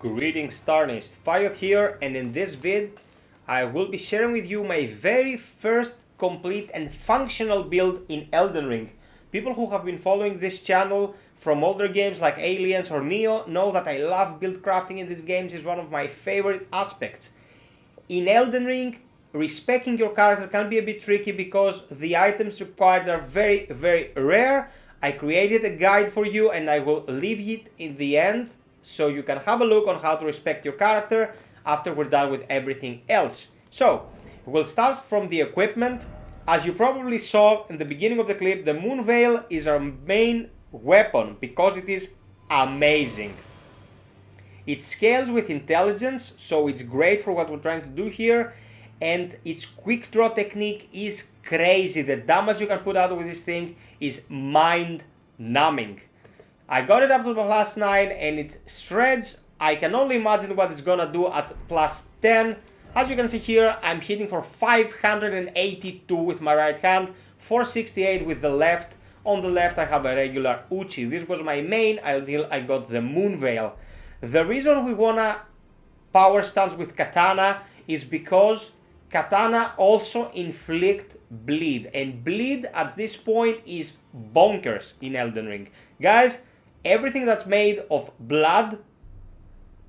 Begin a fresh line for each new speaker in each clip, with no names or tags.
Greetings Tarnished, FiOth here, and in this vid I will be sharing with you my very first complete and functional build in Elden Ring. People who have been following this channel from older games like Aliens or Neo know that I love build crafting in these games. Is one of my favorite aspects. In Elden Ring, respecting your character can be a bit tricky because the items required are very rare. I created a guide for you and I will leave it in the end so you can have a look on how to respect your character after we're done with everything else. So, we'll start from the equipment. As you probably saw in the beginning of the clip, the Moon Veil is our main weapon because it is amazing. It scales with intelligence, so it's great for what we're trying to do here, and its quick draw technique is crazy. The damage you can put out with this thing is mind-numbing. I got it up to plus 9 and it shreds. I can only imagine what it's gonna do at plus 10. As you can see here, I'm hitting for 582 with my right hand, 468 with the left. On the left I have a regular Uchi. This was my main until I got the Moon Veil. The reason we wanna power stance with Katana is because Katana also inflict bleed, and bleed at this point is bonkers in Elden Ring. Guys, everything that's made of blood,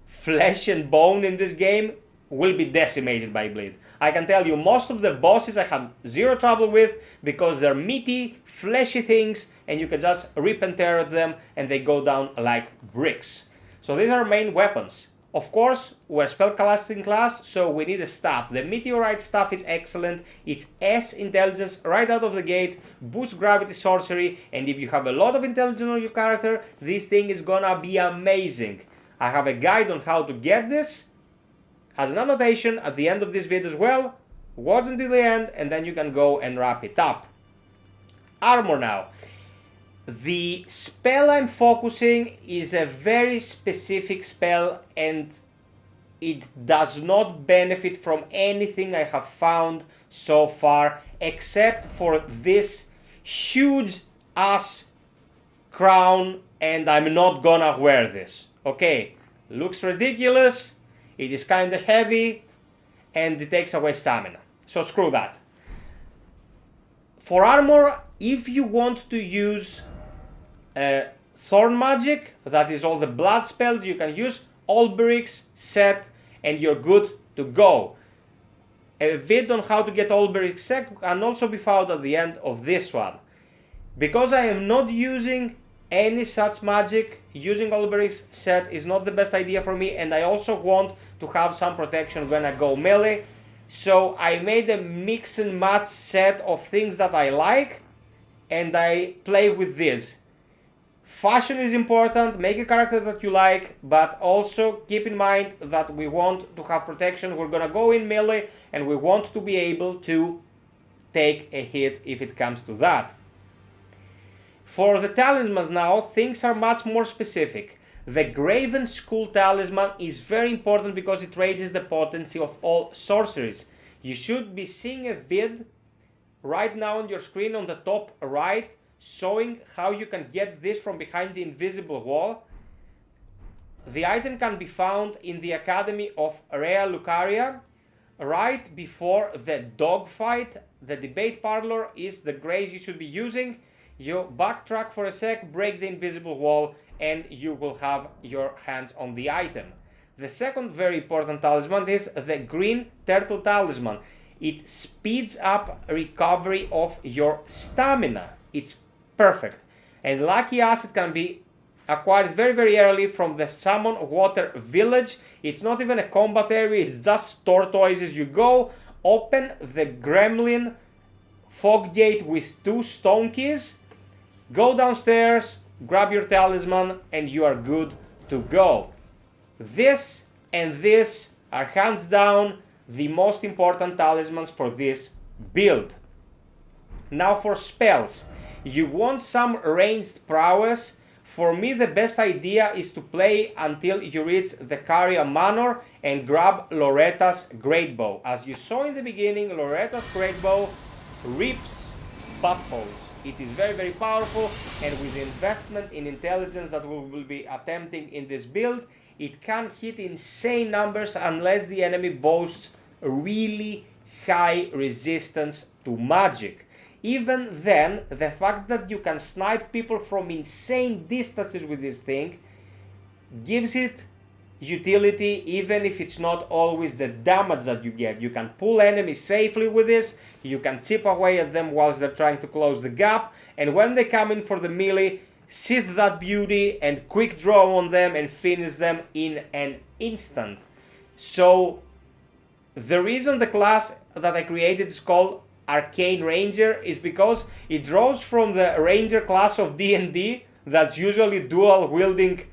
flesh and bone in this game will be decimated by bleed. I can tell you most of the bosses I had zero trouble with because they're meaty, fleshy things and you can just rip and tear at them and they go down like bricks. So these are main weapons. Of course, we're spellcasting class, so we need a staff. The meteorite staff is excellent. It's S intelligence right out of the gate, boosts gravity sorcery, and if you have a lot of intelligence on your character, this thing is gonna be amazing. I have a guide on how to get this as an annotation at the end of this video as well. Watch until the end and then you can go and wrap it up. Armor now. The spell I'm focusing is a very specific spell and it does not benefit from anything I have found so far except for this huge ass crown, and I'm not gonna wear this. Okay, looks ridiculous, it is kinda heavy and it takes away stamina, so screw that. For armor, if you want to use Thorn Magic, that is all the blood spells, you can use Olberic's set and you're good to go. A vid on how to get Olberic's set can also be found at the end of this one. Because I am not using any such magic, using Olberic's set is not the best idea for me, and I also want to have some protection when I go melee. So I made a mix and match set of things that I like and I play with this. Fashion is important, make a character that you like, but also keep in mind that we want to have protection. We're gonna go in melee and we want to be able to take a hit if it comes to that. For the talismans now, things are much more specific. The Graven Skull talisman is very important because it raises the potency of all sorceries. You should be seeing a vid right now on your screen on the top right showing how you can get this from behind the invisible wall. The item can be found in the Academy of Rea Lucaria right before the dogfight. The debate parlor is the grace you should be using. You backtrack for a sec, break the invisible wall, and you will have your hands on the item. The second very important talisman is the Green Turtle Talisman. It speeds up recovery of your stamina. It's perfect. And lucky as it can be acquired very early from the Summon Water Village. It's not even a combat area, it's just tortoises. You go, open the Gremlin Fog Gate with 2 stone keys, go downstairs, grab your talisman, and you are good to go. This and this are hands down the most important talismans for this build. Now for spells. You want some ranged prowess. For me, the best idea is to play until you reach the Caria Manor and grab Loretta's Great Bow. As you saw in the beginning, Loretta's Great Bow rips buttholes. It is very powerful, and with the investment in intelligence that we will be attempting in this build, it can hit insane numbers unless the enemy boasts really high resistance to magic. Even then, the fact that you can snipe people from insane distances with this thing gives it utility, even if it's not always the damage that you get. You can pull enemies safely with this, you can chip away at them whilst they're trying to close the gap, and when they come in for the melee, sit that beauty and quick draw on them and finish them in an instant. So the reason the class that I created is called Arcane Ranger is because it draws from the Ranger class of D&D that's usually dual wielding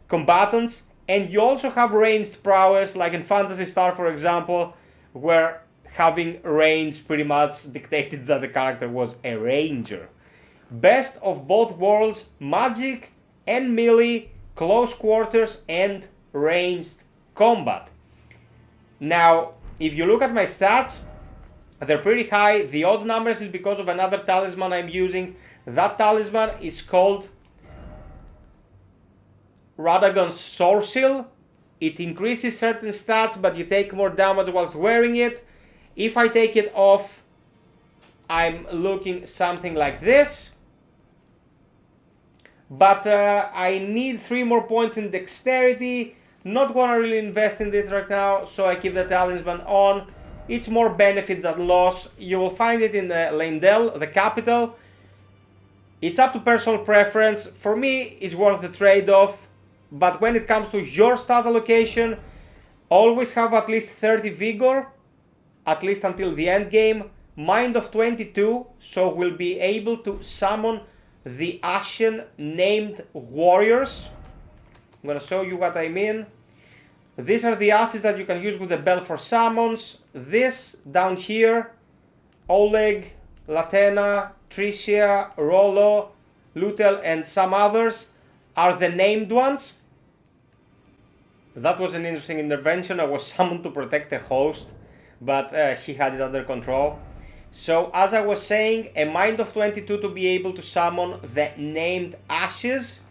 combatants, and you also have ranged prowess like in Phantasy Star, for example, where having range pretty much dictated that the character was a ranger. Best of both worlds, magic and melee, close quarters and ranged combat. Now, if you look at my stats, they're pretty high. The odd numbers is because of another talisman I'm using. That talisman is called Radagon's Sorceal. It increases certain stats, but you take more damage whilst wearing it. If I take it off, I'm looking something like this. But I need 3 more points in dexterity. Not gonna really invest in this right now, so I keep the talisman on. It's more benefit than loss. You will find it in Leyndell, the capital. It's up to personal preference. For me, it's worth the trade-off. But when it comes to your stat allocation, always have at least 30 vigor, at least until the end game. Mind of 22, so we'll be able to summon the Ashen named warriors. I'm gonna show you what I mean. These are the assets that you can use with the bell for summons. This down here, Oleg, Latena, Tricia, Rollo, Lutel, and some others are the named ones. That was an interesting intervention. I was summoned to protect the host, but he had it under control. So as I was saying, a mind of 22 to be able to summon the named ashes.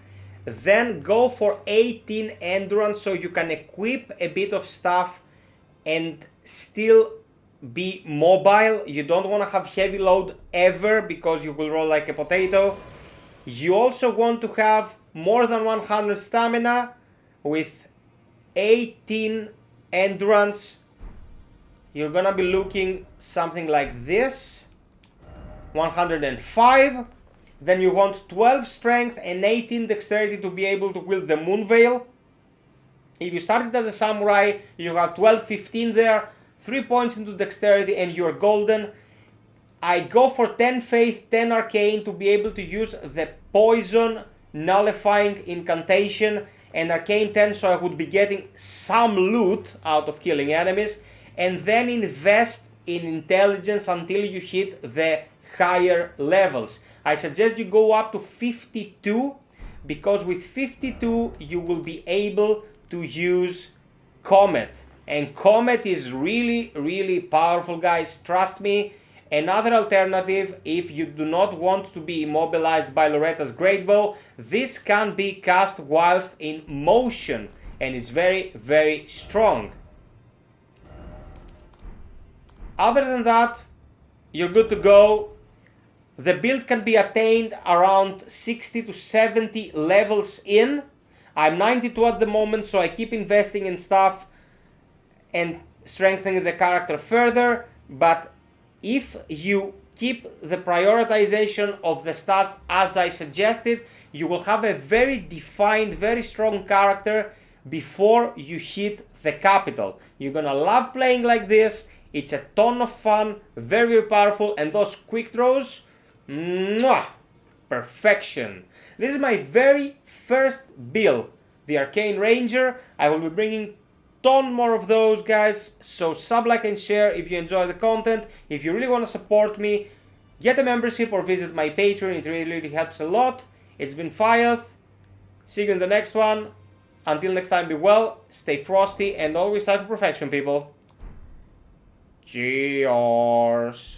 Then go for 18 endurance so you can equip a bit of stuff and still be mobile. You don't want to have heavy load ever because you will roll like a potato. You also want to have more than 100 stamina with 18 endurance. You're gonna be looking something like this. 105. Then you want 12 strength and 18 dexterity to be able to wield the moon veil. If you started as a samurai, you have 12, 15 there, 3 points into dexterity and you're golden. I go for 10 faith, 10 arcane to be able to use the poison nullifying incantation, and arcane 10 so I would be getting some loot out of killing enemies, and then invest in intelligence until you hit the higher levels. I suggest you go up to 52 because with 52 you will be able to use Comet, and Comet is really powerful, guys, trust me. Another alternative, if you do not want to be immobilized by Loretta's Great Bow, this can be cast whilst in motion and is very strong. Other than that, you're good to go. The build can be attained around 60 to 70 levels in. I'm 92 at the moment, so I keep investing in stuff and strengthening the character further. But if you keep the prioritization of the stats as I suggested, you will have a very defined, very strong character before you hit the capital. You're gonna love playing like this. It's a ton of fun, very powerful, and those quick throws, mwah, perfection. This is my very first build, the Arcane Ranger. I will be bringing ton more of those, guys, so sub, like, and share if you enjoy the content. If you really want to support me, get a membership or visit my Patreon. It really helps a lot. It's been FiOth. See you in the next one. Until next time, be well, stay frosty, and always strive for perfection, people. Cheers.